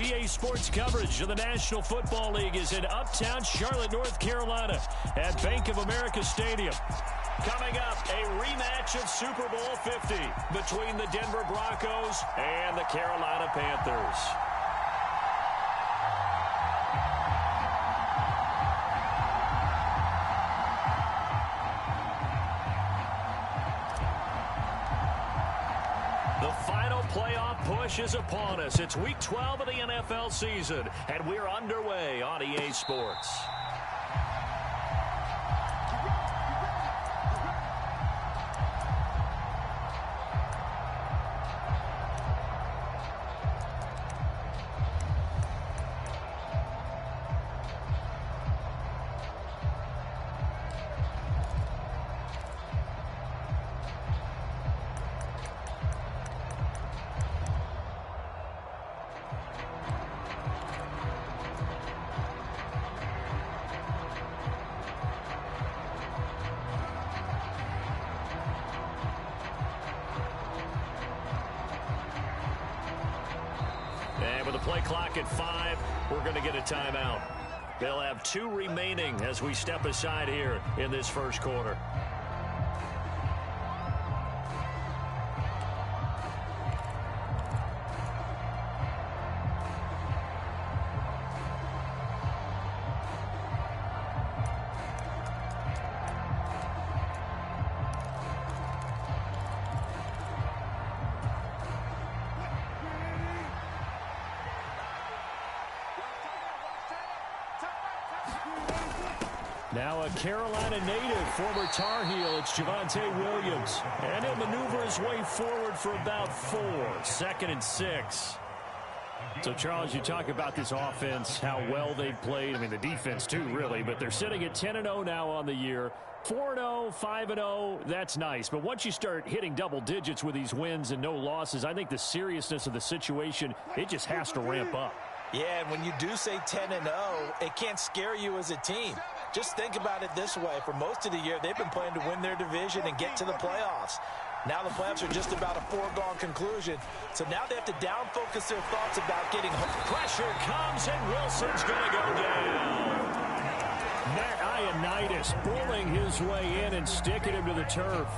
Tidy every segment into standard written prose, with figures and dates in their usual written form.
EA Sports coverage of the National Football League is in uptown Charlotte, North Carolina at Bank of America Stadium. Coming up, a rematch of Super Bowl 50 between the Denver Broncos and the Carolina Panthers. The final playoff push is upon us. It's Week 12 of the NFL season, and we're underway on EA Sports. And with the play clock at 5, we're going to get a timeout. They'll have 2 remaining as we step aside here in this first quarter. Now a Carolina native, former Tar Heel, it's Javonte Williams. And he'll maneuver his way forward for about 4, 2nd and 6. So, Charles, you talk about this offense, how well they've played. I mean, the defense, too, really. But they're sitting at 10-0 now on the year. 4-0, 5-0, that's nice. But once you start hitting double digits with these wins and no losses, I think the seriousness of the situation, it just has to ramp up. Yeah, and when you do say 10-0, it can't scare you as a team. Just think about it this way. For most of the year, they've been playing to win their division and get to the playoffs. Now the playoffs are just about a foregone conclusion. So now they have to down-focus their thoughts about getting home. Pressure comes, and Wilson's going to go down. Matt Ioannidis pulling his way in and sticking him to the turf.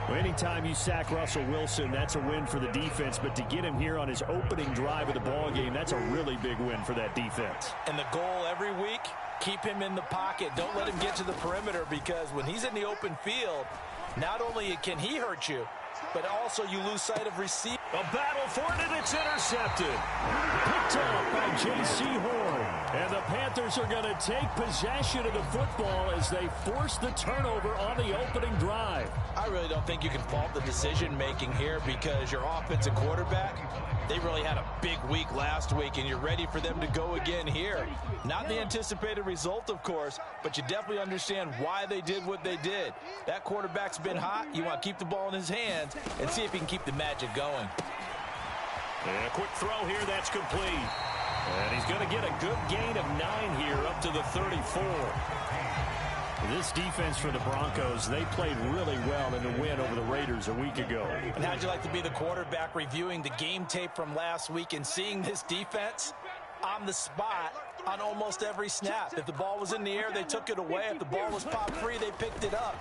Well, anytime you sack Russell Wilson, that's a win for the defense. But to get him here on his opening drive of the ballgame, that's a really big win for that defense. And the goal every week, keep him in the pocket. Don't let him get to the perimeter, because when he's in the open field, not only can he hurt you, but also you lose sight of receiver. A battle for it, and it's intercepted. Picked up by J.C. Horn. And the Panthers are going to take possession of the football as they force the turnover on the opening drive. I really don't think you can fault the decision-making here, because your offensive quarterback, they really had a big week last week, and you're ready for them to go again here. Not the anticipated result, of course, but you definitely understand why they did what they did. That quarterback's been hot. You want to keep the ball in his hands and see if he can keep the magic going. And a quick throw here, that's complete. And he's going to get a good gain of 9 here up to the 34. This defense for the Broncos, they played really well in the win over the Raiders a week ago. And how'd you like to be the quarterback reviewing the game tape from last week and seeing this defense on the spot on almost every snap? If the ball was in the air, they took it away. If the ball was popped free, they picked it up.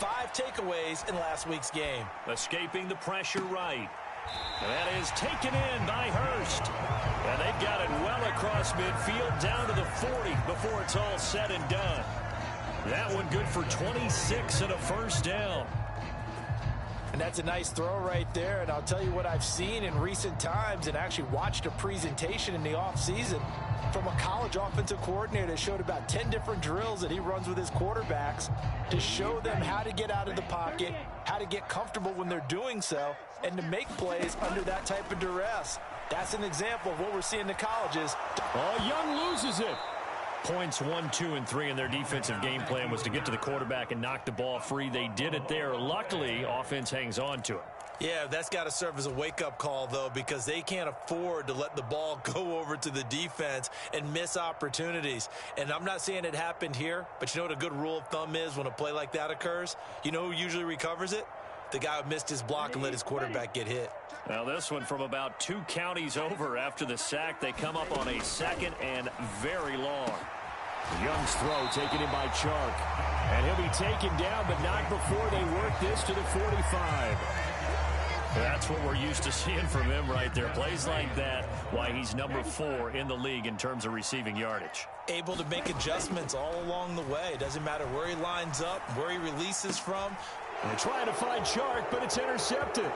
5 takeaways in last week's game. Escaping the pressure right. That is taken in by Hurst. And they've got it well across midfield down to the 40 before it's all said and done. That one good for 26 and a first down. And that's a nice throw right there. And I'll tell you what I've seen in recent times, and actually watched a presentation in the offseason from a college offensive coordinator that showed about 10 different drills that he runs with his quarterbacks to show them how to get out of the pocket, how to get comfortable when they're doing so, and to make plays under that type of duress. That's an example of what we're seeing in the colleges. Oh, Young loses it. Points 1, 2, and 3 in their defensive game plan was to get to the quarterback and knock the ball free. They did it there. Luckily, offense hangs on to it. Yeah, that's got to serve as a wake-up call, though, because they can't afford to let the ball go over to the defense and miss opportunities. And I'm not saying it happened here, but you know what a good rule of thumb is when a play like that occurs? You know who usually recovers it? The guy who missed his block and let his quarterback get hit. Now this one from about 2 counties over after the sack. They come up on a 2nd and very long. Young's throw taken in by Chark. And he'll be taken down, but not before they work this to the 45. That's what we're used to seeing from him right there. Plays like that, why he's number 4 in the league in terms of receiving yardage. Able to make adjustments all along the way. Doesn't matter where he lines up, where he releases from. They're trying to find Chark, but it's intercepted.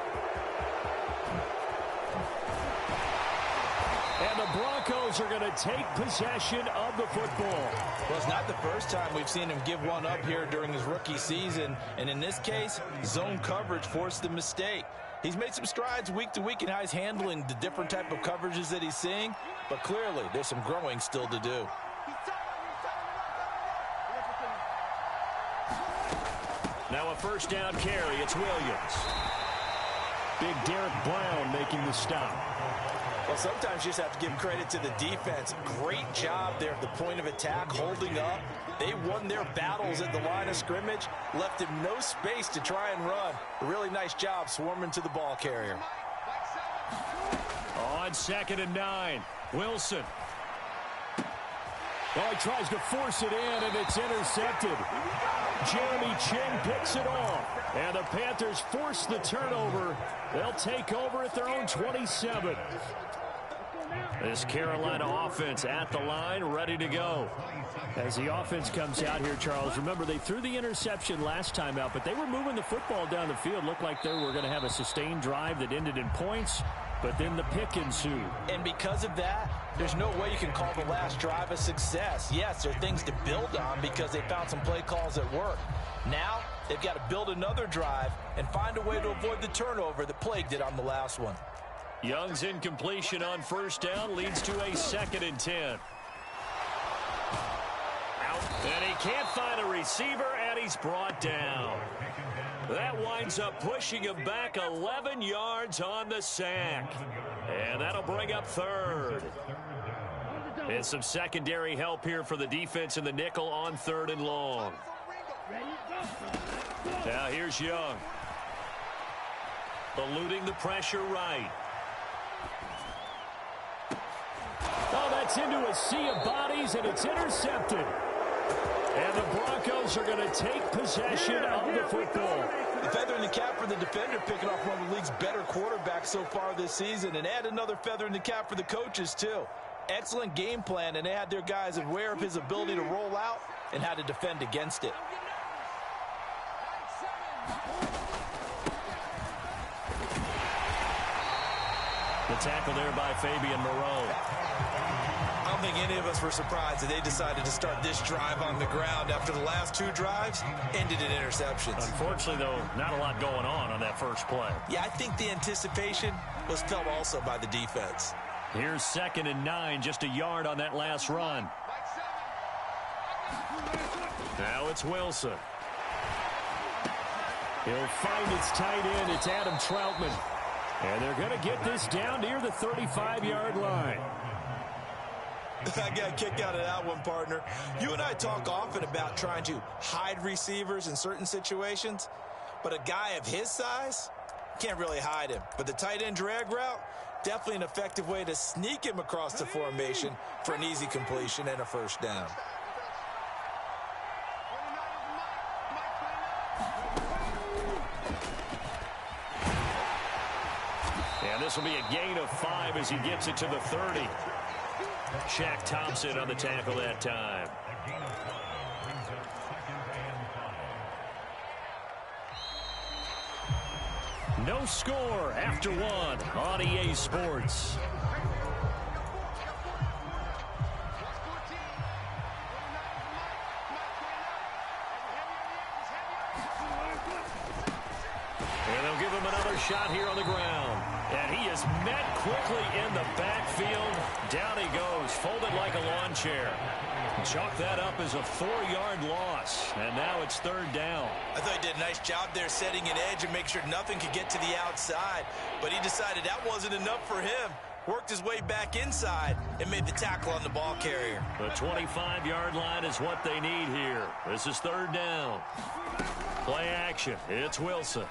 And the Broncos are going to take possession of the football. Well, it's not the first time we've seen him give one up here during his rookie season. And in this case, zone coverage forced the mistake. He's made some strides week to week in how he's handling the different type of coverages that he's seeing. But clearly, there's some growing still to do. Now a first down carry. It's Williams. Big Derek Brown making the stop. Well, sometimes you just have to give credit to the defense. Great job there at the point of attack, holding up. They won their battles at the line of scrimmage, left him no space to try and run. A really nice job swarming to the ball carrier. On 2nd and 9, Wilson. Oh, he tries to force it in, and it's intercepted. Jeremy Chin picks it off. And the Panthers force the turnover. They'll take over at their own 27. This Carolina offense at the line, ready to go. As the offense comes out here, Charles, remember they threw the interception last time out, but they were moving the football down the field. Looked like they were going to have a sustained drive that ended in points, but then the pick ensued. And because of that, there's no way you can call the last drive a success. Yes, there are things to build on because they found some play calls that work. Now, they've got to build another drive and find a way to avoid the turnover that plagued it on the last one. Young's incompletion on first down leads to a 2nd and 10. Out. And he can't find a receiver, and he's brought down. That winds up pushing him back 11 yards on the sack. And that'll bring up 3rd. And some secondary help here for the defense in the nickel on 3rd and long. Now here's Young. Eluding the pressure right. Oh, that's into a sea of bodies, and it's intercepted. And the Broncos are going to take possession of the football. The feather in the cap for the defender, picking off one of the league's better quarterbacks so far this season, and add another feather in the cap for the coaches, too. Excellent game plan, and they had their guys aware of his ability to roll out and how to defend against it. The tackle there by Fabian Moreau. I don't think any of us were surprised that they decided to start this drive on the ground after the last 2 drives ended in interceptions. Unfortunately, though, not a lot going on that first play. Yeah, I think the anticipation was felt also by the defense. Here's 2nd and 9, just a yard on that last run. Now it's Wilson. He'll find its tight end. It's Adam Troutman. And they're going to get this down near the 35-yard line. I got a kick out of that one, partner. You and I talk often about trying to hide receivers in certain situations, but a guy of his size can't really hide him. But the tight end drag route, definitely an effective way to sneak him across the formation for an easy completion and a first down. And this will be a gain of 5 as he gets it to the 30. Shaq Thompson on the tackle that time. No score after 1 on EA Sports. And they'll give him another shot here on the ground. And he is met quickly in the backfield. Down he goes, folded like a lawn chair. Chalk that up as a 4-yard loss. And now it's 3rd down. I thought he did a nice job there setting an edge and make sure nothing could get to the outside. But he decided that wasn't enough for him. Worked his way back inside and made the tackle on the ball carrier. The 25-yard line is what they need here. This is 3rd down. Play action. It's Wilson.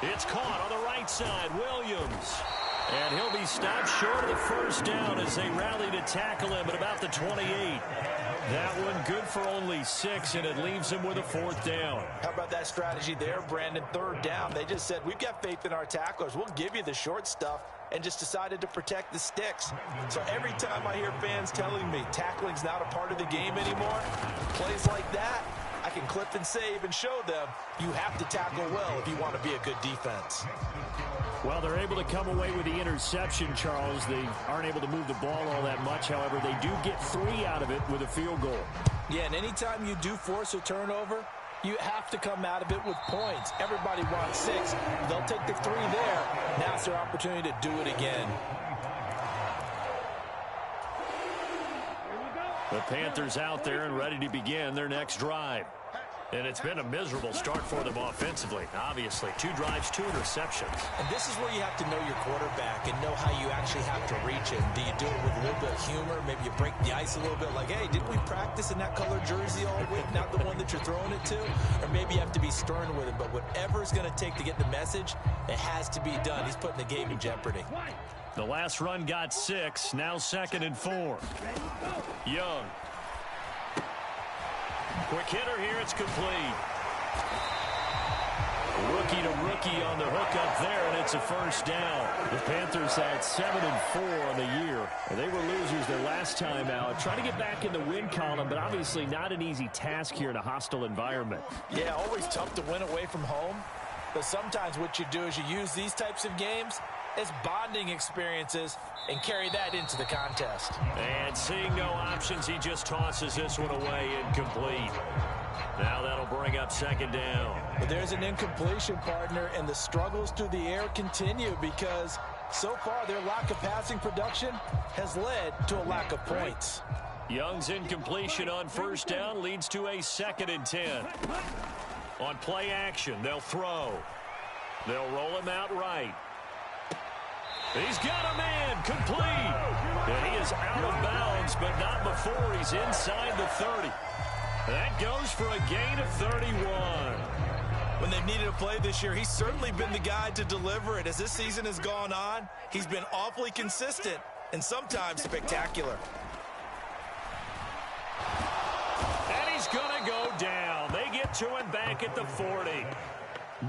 It's caught on the right side. Williams. And he'll be stopped short of the first down as they rally to tackle him at about the 28. That one good for only 6, and it leaves him with a 4th down. How about that strategy there, Brandon? 3rd down. They just said, we've got faith in our tacklers. We'll give you the short stuff, and just decided to protect the sticks. So every time I hear fans telling me tackling's not a part of the game anymore, plays like that, I can clip and save and show them you have to tackle well if you want to be a good defense. Well, they're able to come away with the interception, Charles. They aren't able to move the ball all that much. However, they do get 3 out of it with a field goal. Yeah, and anytime you do force a turnover, you have to come out of it with points. Everybody wants 6. They'll take the 3 there. Now it's their opportunity to do it again. The Panthers out there and ready to begin their next drive. And it's been a miserable start for them offensively. Obviously, 2 drives, 2 interceptions. And this is where you have to know your quarterback and know how you actually have to reach him. Do you do it with a little bit of humor? Maybe you break the ice a little bit like, hey, didn't we practice in that color jersey all week, not the one that you're throwing it to? Or maybe you have to be stern with him. But whatever it's going to take to get the message, it has to be done. He's putting the game in jeopardy. The last run got 6. Now 2nd and 4. Young. Quick hitter here. It's complete. Rookie to rookie on the hook up there, and it's a 1st down. The Panthers had 7 and 4 on the year. And they were losers their last time out. Trying to get back in the win column, but obviously not an easy task here in a hostile environment. Yeah, always tough to win away from home. But sometimes what you do is you use these types of games as bonding experiences and carry that into the contest. And seeing no options, he just tosses this one away, incomplete. Now that'll bring up 2nd down. But there's an incompletion, partner, and the struggles through the air continue because so far their lack of passing production has led to a lack of points. Young's incompletion on 1st down leads to a 2nd and 10. On play action, they'll throw. They'll roll him out right. He's got a man, complete. And he is out of bounds, but not before he's inside the 30. That goes for a gain of 31. When they've needed a play this year, he's certainly been the guy to deliver it. As this season has gone on, he's been awfully consistent and sometimes spectacular. And he's going to go down. They get to him back at the 40.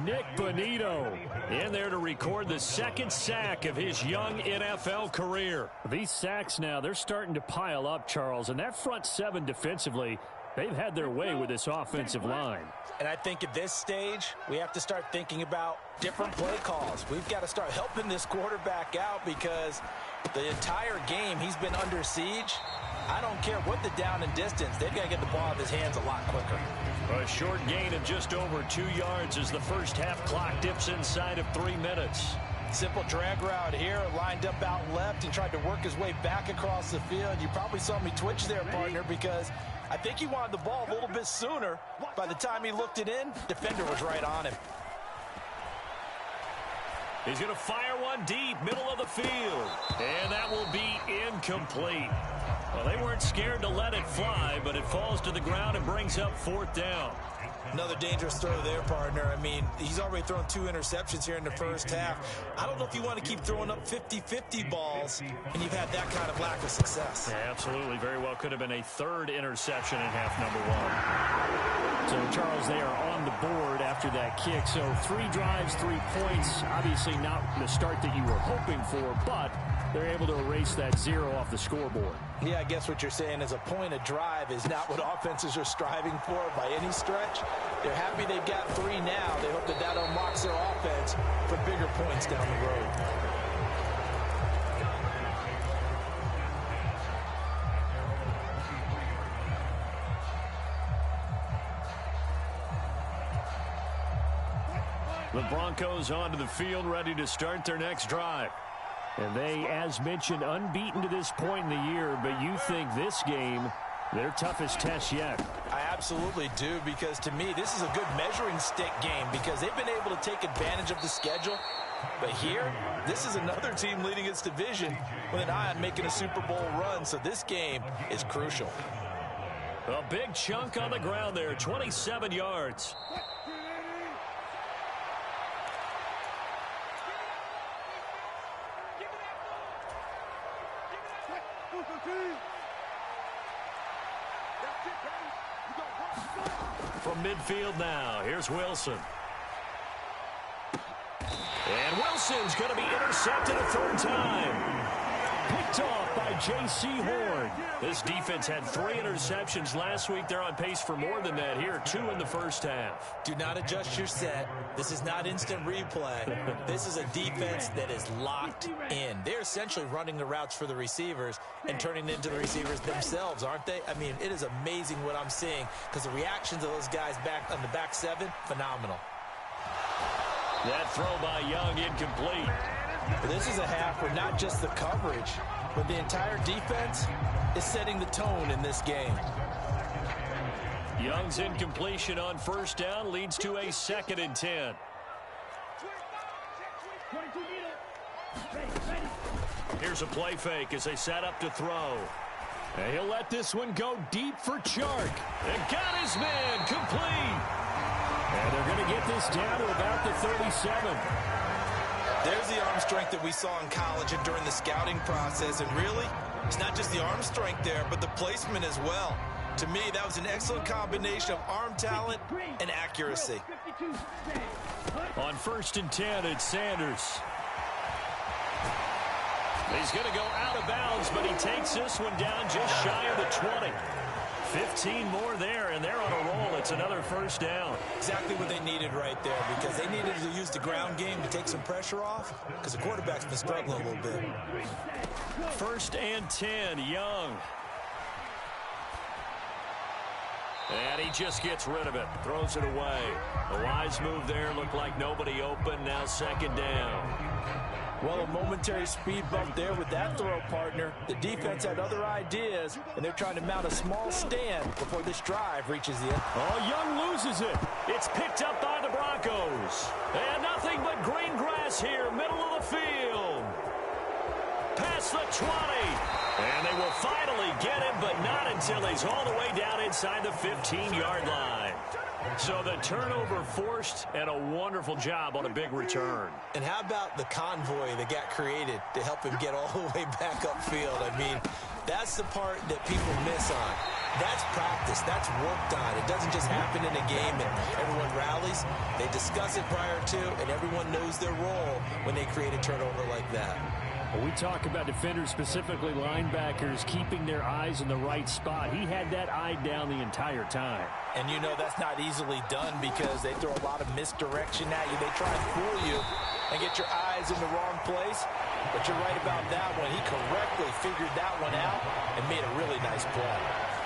Nick Bonito in there to record the 2nd sack of his young NFL career. These sacks now, they're starting to pile up, Charles, and that front 7 defensively, they've had their way with this offensive line. And I think at this stage, we have to start thinking about different play calls. We've got to start helping this quarterback out because the entire game he's been under siege. I don't care what the down and distance. They've got to get the ball out of his hands a lot quicker. A short gain of just over 2 yards as the first half clock dips inside of 3 minutes. Simple drag route here, lined up out left and tried to work his way back across the field. You probably saw me twitch there, partner, because I think he wanted the ball a little bit sooner. By the time he looked it in, defender was right on him. He's going to fire one deep, middle of the field. And that will be incomplete. Well, they weren't scared to let it fly, but it falls to the ground and brings up 4th down. Another dangerous throw there, partner. I mean, he's already thrown 2 interceptions here in the first half. I don't know if you want to keep throwing up 50-50 balls, and you've had that kind of lack of success. Yeah, absolutely. Very well could have been a 3rd interception in half number 1. So, Charles, they are on the board after that kick. So, 3 drives, 3 points. Obviously not the start that you were hoping for, but they're able to erase that 0 off the scoreboard. Yeah, I guess what you're saying is a point of drive is not what offenses are striving for by any stretch. They're happy they've got 3 now. They hope that that unlocks their offense for bigger points down the road. The Broncos onto the field, ready to start their next drive. And they, as mentioned, unbeaten to this point in the year, but you think this game, their toughest test yet. I absolutely do, because to me, this is a good measuring stick game because they've been able to take advantage of the schedule. But here, this is another team leading its division with an eye on making a Super Bowl run, so this game is crucial. A big chunk on the ground there, 27 yards. From midfield now, here's Wilson. And Wilson's going to be intercepted a third time. Picked off by J.C. Horn. This defense had 3 interceptions last week. They're on pace for more than that here. 2 in the first half. Do not adjust your set. This is not instant replay. This is a defense that is locked in. They're essentially running the routes for the receivers and turning it into the receivers themselves, aren't they? I mean, it is amazing what I'm seeing because the reactions of those guys back on the back 7, phenomenal. That throw by Young incomplete. This is a half where not just the coverage, but the entire defense is setting the tone in this game. Young's incompletion on first down leads to a 2nd and 10. Here's a play fake as they set up to throw. And he'll let this one go deep for Chark. And got his man complete. And they're going to get this down to about the 37. There's the arm strength that we saw in college and during the scouting process. And really, it's not just the arm strength there, but the placement as well. To me, that was an excellent combination of arm talent and accuracy. On 1st and 10, it's Sanders. He's going to go out of bounds, but he takes this one down just shy of the 20. 15 more there, and they're on a roll. It's another first down. Exactly what they needed right there, because they needed to use the ground game to take some pressure off, because the quarterback's been struggling a little bit. 1st and 10, Young. And he just gets rid of it, throws it away. A wise move there, looked like nobody open, now 2nd down. Well, a momentary speed bump there with that throw, partner. The defense had other ideas, and they're trying to mount a small stand before this drive reaches the end. Oh, Young loses it. It's picked up by the Broncos. And nothing but green grass here, middle of the field. Past the 20. And they will finally get him, but not until he's all the way down inside the 15-yard line. So the turnover forced, and a wonderful job on a big return. And how about the convoy that got created to help him get all the way back upfield? I mean, that's the part that people miss on. That's practice. That's worked on. It doesn't just happen in a game and everyone rallies. They discuss it prior to, and everyone knows their role when they create a turnover like that. Well, we talk about defenders, specifically linebackers, keeping their eyes in the right spot. He had that eye down the entire time. And you know that's not easily done because they throw a lot of misdirection at you. They try and fool you and get your eyes in the wrong place. But you're right about that one. He correctly figured that one out and made a really nice play.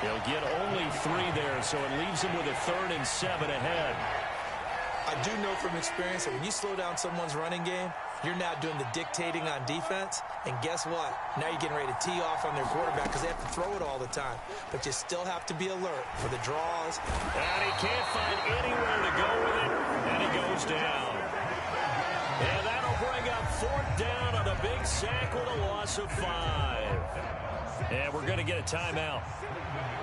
He'll get only 3 there, so it leaves him with a 3rd and 7 ahead. I do know from experience that when you slow down someone's running game, you're now doing the dictating on defense, and guess what? Now you're getting ready to tee off on their quarterback because they have to throw it all the time. But you still have to be alert for the draws. And he can't find anywhere to go with it, and he goes down. And that'll bring up 4th down on a big sack with a loss of 5. And we're going to get a timeout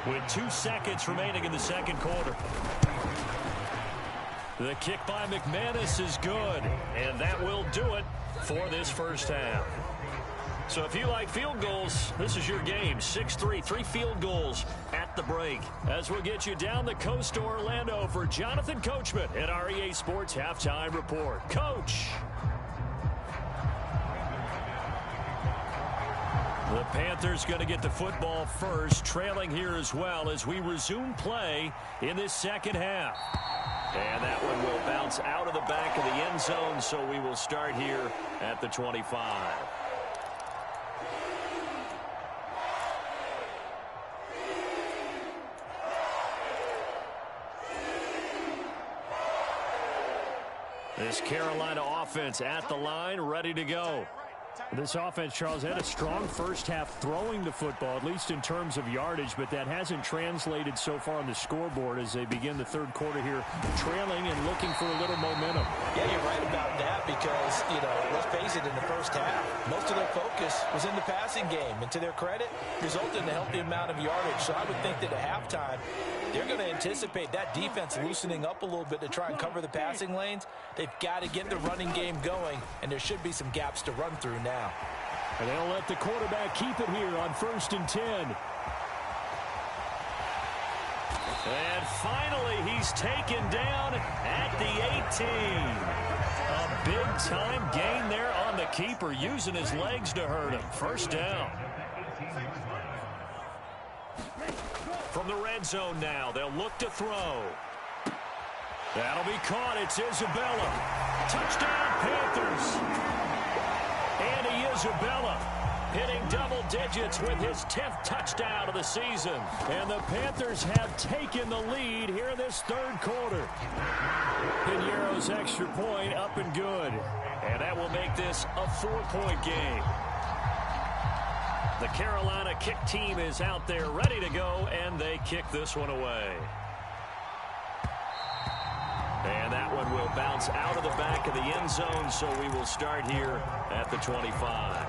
with 2 seconds remaining in the 2nd quarter. The kick by McManus is good, and that will do it for this first half. So if you like field goals, this is your game. 6-3, 3 field goals at the break. As we'll get you down the coast to Orlando for Jonathan Coachman at our EA Sports Halftime Report. Coach. The Panthers going to get the football first, trailing here as well as we resume play in this 2nd half. And that one will bounce out of the back of the end zone, so we will start here at the 25. This Carolina offense at the line, ready to go. This offense, Charles, had a strong first half throwing the football, at least in terms of yardage, but that hasn't translated so far on the scoreboard as they begin the 3rd quarter here, trailing and looking for a little momentum. Yeah, you're right about that because, you know, let's face it, in the first half, most of their focus was in the passing game, and to their credit, resulted in a healthy amount of yardage. So I would think that at halftime, they're going to anticipate that defense loosening up a little bit to try and cover the passing lanes. They've got to get the running game going, and there should be some gaps to run through now. And they'll let the quarterback keep it here on 1st and 10. And finally, he's taken down at the 18. A big-time gain there on the keeper, using his legs to hurt him. First down. From the red zone now, they'll look to throw. That'll be caught. It's Isabella. Touchdown, Panthers. Andy Isabella hitting double digits with his 10th touchdown of the season. And the Panthers have taken the lead here in this third quarter. Piñeiro's extra point up and good. And that will make this a 4-point game. The Carolina kick team is out there ready to go, and they kick this one away. And that one will bounce out of the back of the end zone, so we will start here at the 25.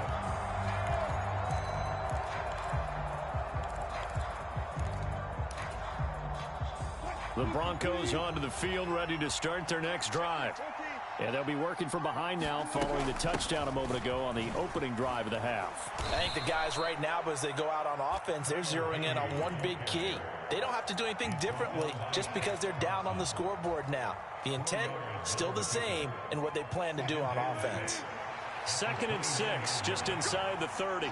The Broncos onto the field, ready to start their next drive. And they'll be working from behind now following the touchdown a moment ago on the opening drive of the half. I think the guys right now, as they go out on offense, they're zeroing in on one big key. They don't have to do anything differently just because they're down on the scoreboard now. The intent, still the same in what they plan to do on offense. 2nd and 6, just inside the 30.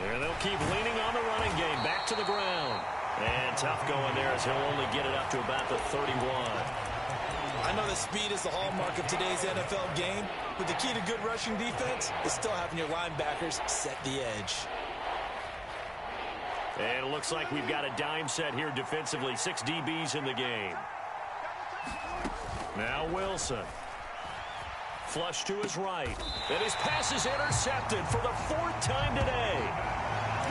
There they'll keep leaning on the running game. Back to the ground. And tough going there as he'll only get it up to about the 31. I know that speed is the hallmark of today's NFL game, but the key to good rushing defense is still having your linebackers set the edge. And it looks like we've got a dime set here defensively. 6 DBs in the game. Now Wilson. Flush to his right. And his pass is intercepted for the 4th time today.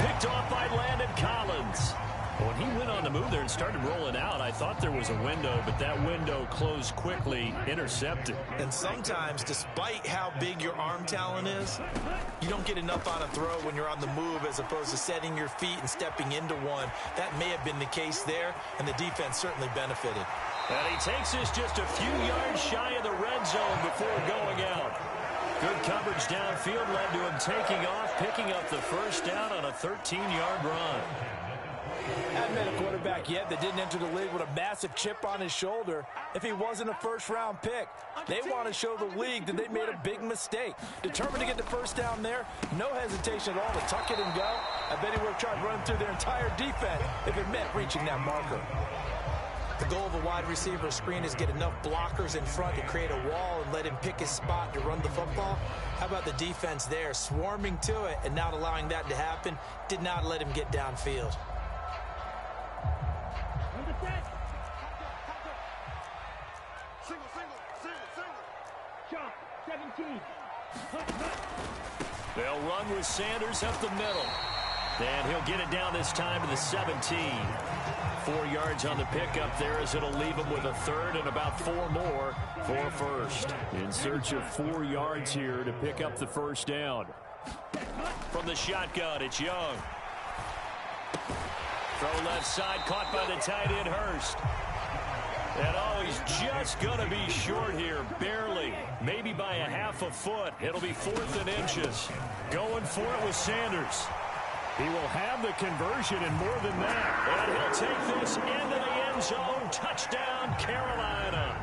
Picked off by Landon Collins. When he went on the move there and started rolling out, I thought there was a window, but that window closed quickly, intercepted. And sometimes, despite how big your arm talent is, you don't get enough on a throw when you're on the move as opposed to setting your feet and stepping into one. That may have been the case there, and the defense certainly benefited. And he takes this just a few yards shy of the red zone before going out. Good coverage downfield led to him taking off, picking up the first down on a 13-yard run. Haven't met a quarterback yet that didn't enter the league with a massive chip on his shoulder if he wasn't a first-round pick. They want to show the league that they made a big mistake. Determined to get the first down there, no hesitation at all to tuck it and go. I bet he would have tried running through their entire defense if it meant reaching that marker. The goal of a wide receiver screen is get enough blockers in front to create a wall and let him pick his spot to run the football. How about the defense there, swarming to it and not allowing that to happen? Did not let him get downfield. They'll run with Sanders up the middle. And he'll get it down this time to the 17. 4 yards on the pickup there as it'll leave him with a third and about 4 more for first. In search of 4 yards here to pick up the first down. From the shotgun, it's Young. Throw left side, caught by the tight end Hurst. And oh, he's just going to be short here, barely. Maybe by a half a foot. It'll be 4th and inches. Going for it with Sanders. He will have the conversion and more than that. And he'll take this into the end zone. Touchdown, Carolina.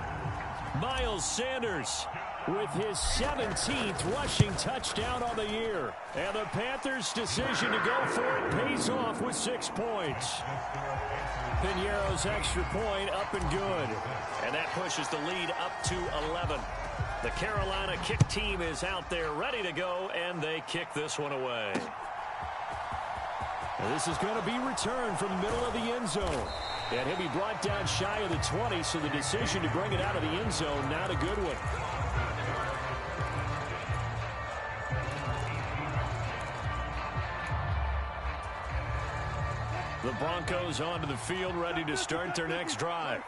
Miles Sanders with his 17th rushing touchdown on the year. And the Panthers' decision to go for it pays off with 6 points. Piñeiro's extra point up and good. And that pushes the lead up to 11. The Carolina kick team is out there ready to go, and they kick this one away. Now this is going to be returned from the middle of the end zone. And he'll be brought down shy of the 20, so the decision to bring it out of the end zone, not a good one. The Broncos onto the field, ready to start their next drive.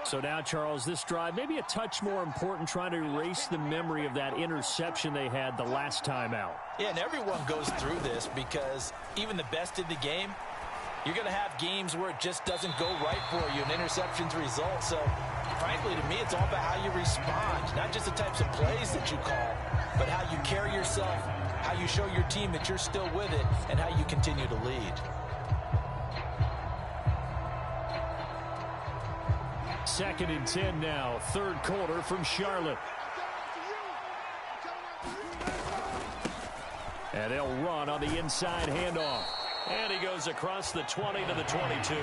So now, Charles, this drive maybe a touch more important, trying to erase the memory of that interception they had the last time out. Yeah, and everyone goes through this because even the best in the game, you're going to have games where it just doesn't go right for you and interceptions result. So, frankly, to me, it's all about how you respond. Not just the types of plays that you call, but how you carry yourself, how you show your team that you're still with it, and how you continue to lead. Second and 10 now, third quarter from Charlotte. And they'll run on the inside handoff. And he goes across the 20 to the 22.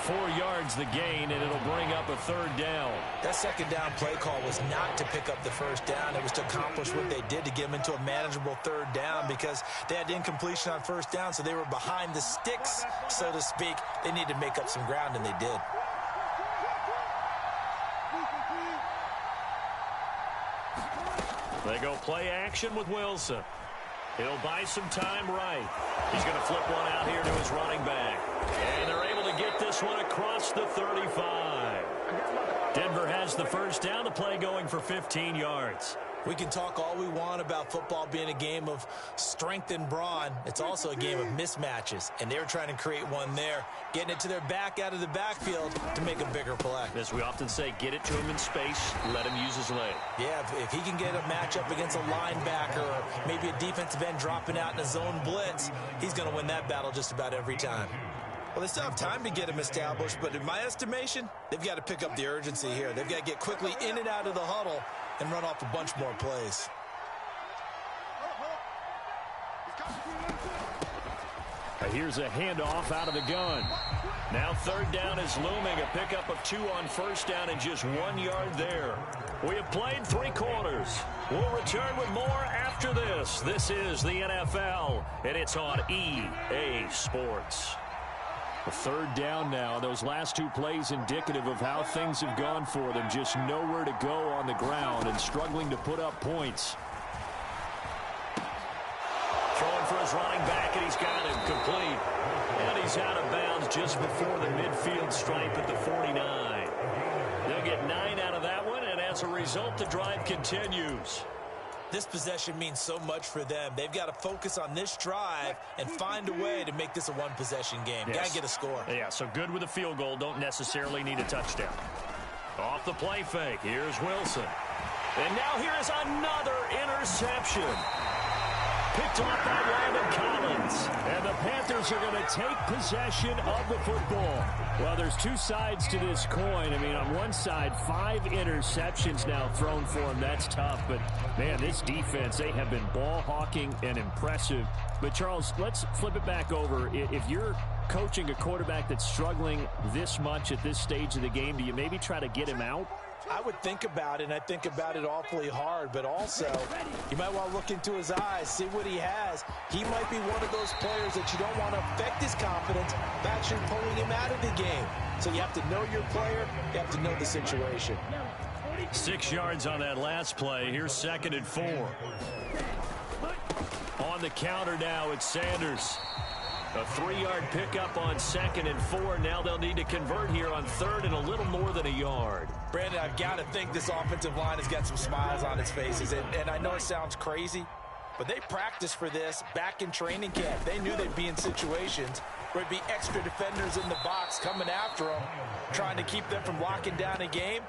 4 yards the gain, and it'll bring up a third down. That second down play call was not to pick up the first down. It was to accomplish what they did to get them into a manageable third down because they had incompletion on first down, so they were behind the sticks, so to speak. They needed to make up some ground, and they did. They go play action with Wilson. He'll buy some time right. He's going to flip one out here to his running back. And they're able to get this one across the 35. Denver has the first down. The play going for 15 yards. We can talk all we want about football being a game of strength and brawn. It's also a game of mismatches, and they were trying to create one there, getting it to their back out of the backfield to make a bigger play. As we often say, get it to him in space, let him use his leg. Yeah, if he can get a matchup against a linebacker or maybe a defensive end dropping out in a zone blitz, he's going to win that battle just about every time. Well, they still have time to get him established, but in my estimation, they've got to pick up the urgency here. They've got to get quickly in and out of the huddle and run off a bunch more plays. Here's a handoff out of the gun. Now third down is looming. A pickup of 2 on first down and just 1 yard there. We have played 3 quarters. We'll return with more after this. This is the NFL, and it's on EA Sports. A third down now. Those last 2 plays indicative of how things have gone for them. Just nowhere to go on the ground and struggling to put up points. Throwing for his running back, and he's got him complete. And he's out of bounds just before the midfield stripe at the 49. They'll get 9 out of that one, and as a result, the drive continues. This possession means so much for them. They've got to focus on this drive and find a way to make this a one-possession game. Yes. Got to get a score. Yeah, so good with a field goal. Don't necessarily need a touchdown. Off the play fake. Here's Wilson. And now here is another interception. Picked off by Landon Collins. And the Panthers are going to take possession of the football. Well, there's 2 sides to this coin. I mean, on one side, 5 interceptions now thrown for him. That's tough. But, man, this defense, they have been ball hawking and impressive. But, Charles, let's flip it back over. If you're coaching a quarterback that's struggling this much at this stage of the game, do you maybe try to get him out? I would think about it, and I think about it awfully hard, but also you might want to look into his eyes, see what he has. He might be one of those players that you don't want to affect his confidence by actually pulling him out of the game. So you have to know your player, you have to know the situation. 6 yards on that last play. Here's second and 4. On the counter now, it's Sanders. A 3-yard pickup on second and 4. Now they'll need to convert here on third and a little more than a yard. Brandon, I've got to think this offensive line has got some smiles on its faces. And I know it sounds crazy, but they practiced for this back in training camp. They knew they'd be in situations where it'd be extra defenders in the box coming after them, trying to keep them from locking down a game.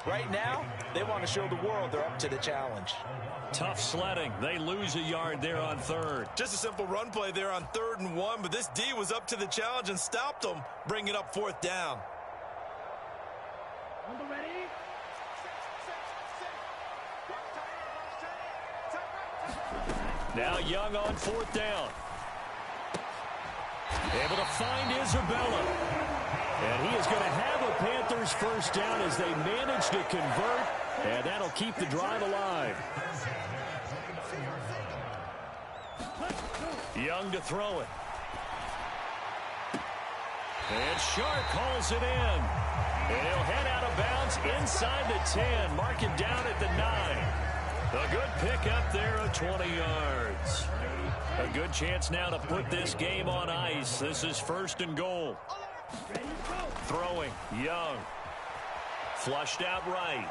Right now, they want to show the world they're up to the challenge. Tough sledding. They lose a yard there on third. Just a simple run play there on 3rd and 1, but this D was up to the challenge and stopped them, bringing up 4th down. Now Young on 4th down. Able to find Isabella. And he is going to have a Panthers first down as they manage to convert, and that'll keep the drive alive. Young to throw it. And Sharp calls it in. And he'll head out of bounds inside the 10. Mark it down at the 9. A good pickup there of 20 yards. A good chance now to put this game on ice. This is 1st and goal. Throwing, Young. Flushed out right.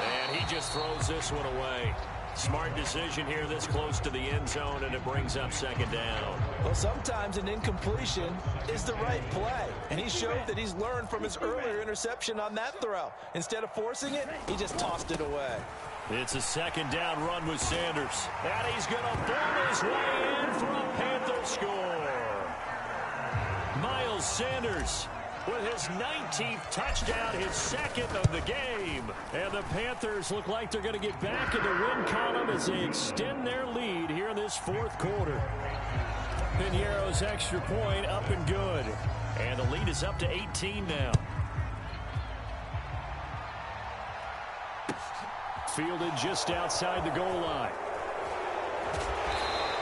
And he just throws this one away. Smart decision here this close to the end zone, and it brings up second down. Well, sometimes an incompletion is the right play, and he showed that he's learned from his earlier interception on that throw. Instead of forcing it, he just tossed it away. It's a second down run with Sanders. And he's going to bomb his way in for a Panther score. Miles Sanders with his 19th touchdown, his second of the game. And the Panthers look like they're going to get back in the win column as they extend their lead here in this fourth quarter. Piñeiro's extra point up and good. And the lead is up to 18 now. Fielded just outside the goal line.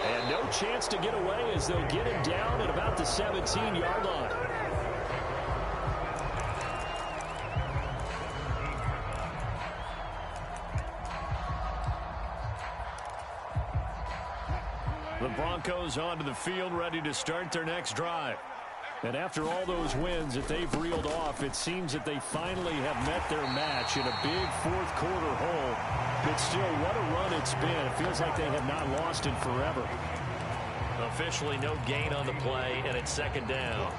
And no chance to get away as they'll get him down at about the 17-yard line. The Broncos onto the field, ready to start their next drive. And after all those wins that they've reeled off, it seems that they finally have met their match in a big fourth quarter hole. But still, what a run it's been. It feels like they have not lost in forever. Officially no gain on the play, and it's second down.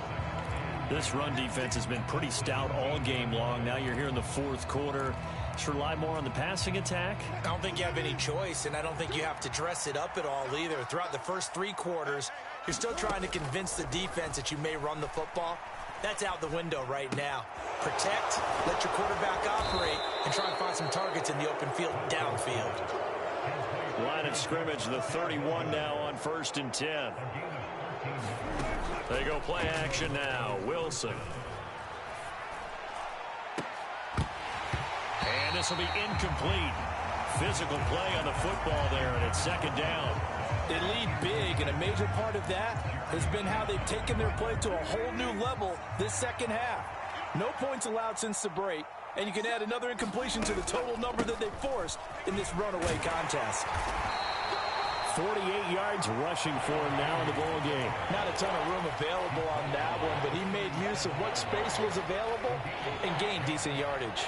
This run defense has been pretty stout all game long. Now you're here in the fourth quarter. Just rely more on the passing attack? I don't think you have any choice, and I don't think you have to dress it up at all either. Throughout the first three quarters, you're still trying to convince the defense that you may run the football. That's out the window right now. Protect, let your quarterback operate, and try and find some targets in the open field downfield. Line of scrimmage, the 31 now on 1st and 10. They go play action now. Wilson. And this will be incomplete. Physical play on the football there, and it's second down. They lead big, and a major part of that has been how they've taken their play to a whole new level this second half. No points allowed since the break, and you can add another incompletion to the total number that they forced in this runaway contest. 48 yards rushing for him now in the ball game. Not a ton of room available on that one, but he made use of what space was available and gained decent yardage.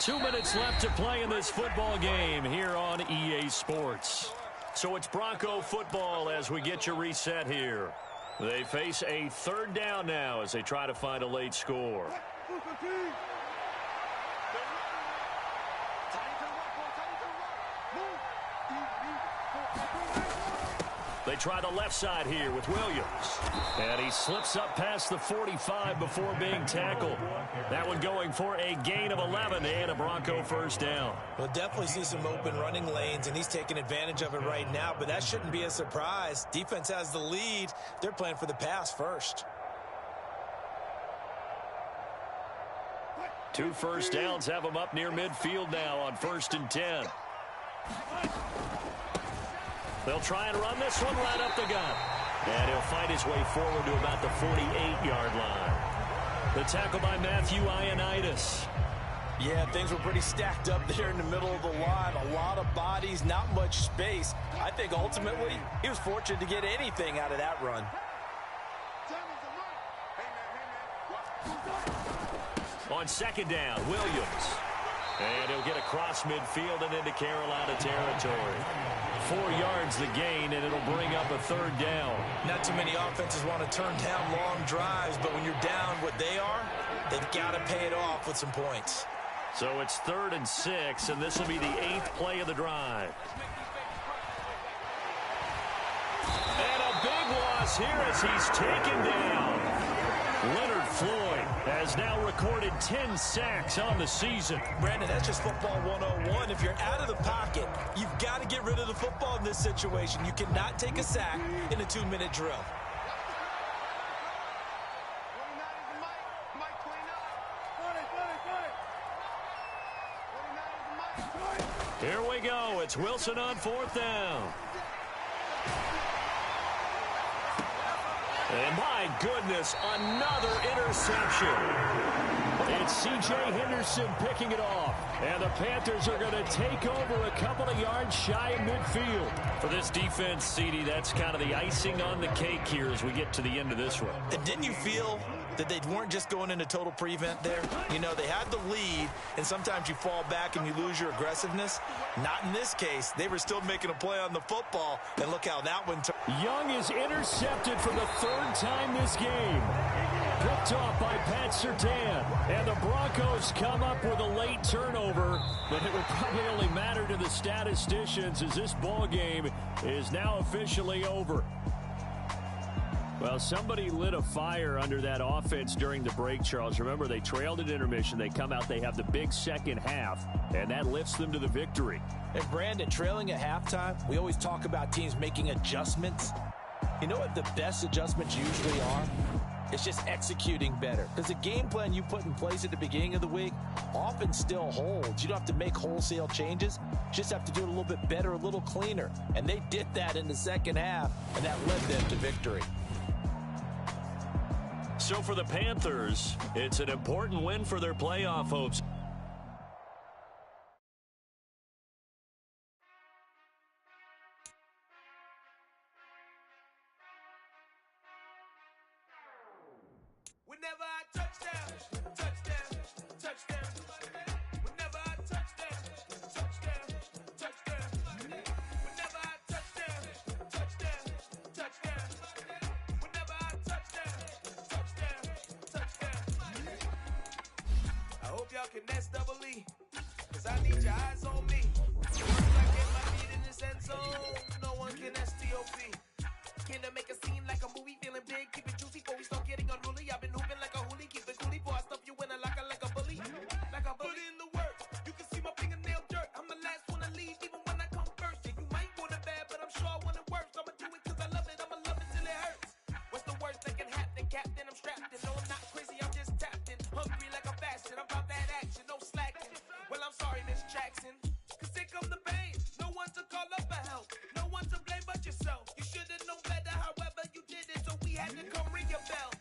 Two minutes left to play in this football game here on EA Sports. So it's Bronco football as we get you reset here. They face a third down now as they try to find a late score. They try the left side here with Williams. And he slips up past the 45 before being tackled. That one going for a gain of 11 and a Bronco first down. We'll definitely see some open running lanes, and he's taking advantage of it right now, but that shouldn't be a surprise. Defense has the lead. They're playing for the pass first. 2 first downs have them up near midfield now on 1st and 10. They'll try and run this one right up the gut. And he'll find his way forward to about the 48-yard line. The tackle by Matthew Ioannidis. Yeah, things were pretty stacked up there in the middle of the line. A lot of bodies, not much space. I think ultimately he was fortunate to get anything out of that run. On second down, Williams. And he'll get across midfield and into Carolina territory. 4 yards the gain, and it'll bring up a third down. Not too many offenses want to turn down long drives, but when you're down what they are, they've got to pay it off with some points. So it's 3rd and 6, and this will be the 8th play of the drive. And a big loss here as he's taken down. Leonard Floyd has now recorded 10 sacks on the season. Brandon, that's just football 101. If you're out of the pocket, you've got to get rid of the football in this situation. You cannot take a sack in a 2-minute drill. Here we go. It's Wilson on 4th down. And my goodness, another interception. It's C.J. Henderson picking it off. And the Panthers are going to take over a couple of yards shy of midfield. For this defense, CD, that's kind of the icing on the cake here as we get to the end of this one. And didn't you feel that they weren't just going into total prevent there. You know, they had the lead, and sometimes you fall back and you lose your aggressiveness. Not in this case. They were still making a play on the football, and look how that one turned. Young is intercepted for the third time this game. Picked off by Pat Surtain. And the Broncos come up with a late turnover, but it will probably only matter to the statisticians as this ball game is now officially over. Well, somebody lit a fire under that offense during the break, Charles. Remember, they trailed at intermission. They come out, they have the big second half, and that lifts them to the victory. And, Brandon, trailing at halftime, we always talk about teams making adjustments. You know what the best adjustments usually are? It's just executing better. Because the game plan you put in place at the beginning of the week often still holds. You don't have to make wholesale changes. Just have to do it a little bit better, a little cleaner. And they did that in the second half, and that led them to victory. So for the Panthers, it's an important win for their playoff hopes. Whenever I touchdown, touchdown, touchdown. Whenever I touchdown, touchdown, touchdown. Whenever I touchdown, touchdown, touchdown. Whenever I touchdown, touchdown, touchdown. I hope y'all can nest double E, cause I need your eyes on me. Once I get my feet in this end zone, no one can STOP. Can I make a scene like a movie, feeling big, keep it juicy before we start getting unruly. I've been hooping like a hoolie, keep it coolie before I stuff you in a locker like a bully. Like a bully. Put in the work, you can see my fingernail dirt. I'm the last one to leave, even when I come first. Yeah, you might want it bad, but I'm sure I want it worse. I'ma do it cause I love it, I'ma love it till it hurts. What's the worst that can happen, Captain? I'm strapped in. No, I'm not crazy, I'm just tapped in. Hungry like a fashion, I'm about that action, no slacking. Well, I'm sorry, Miss Jackson, cause here come the pain. No one to call up for help, no one to blame but yourself. You should've known better, however you did it, so we had to come ring your bell.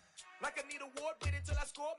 Like I need a award, waited till I score.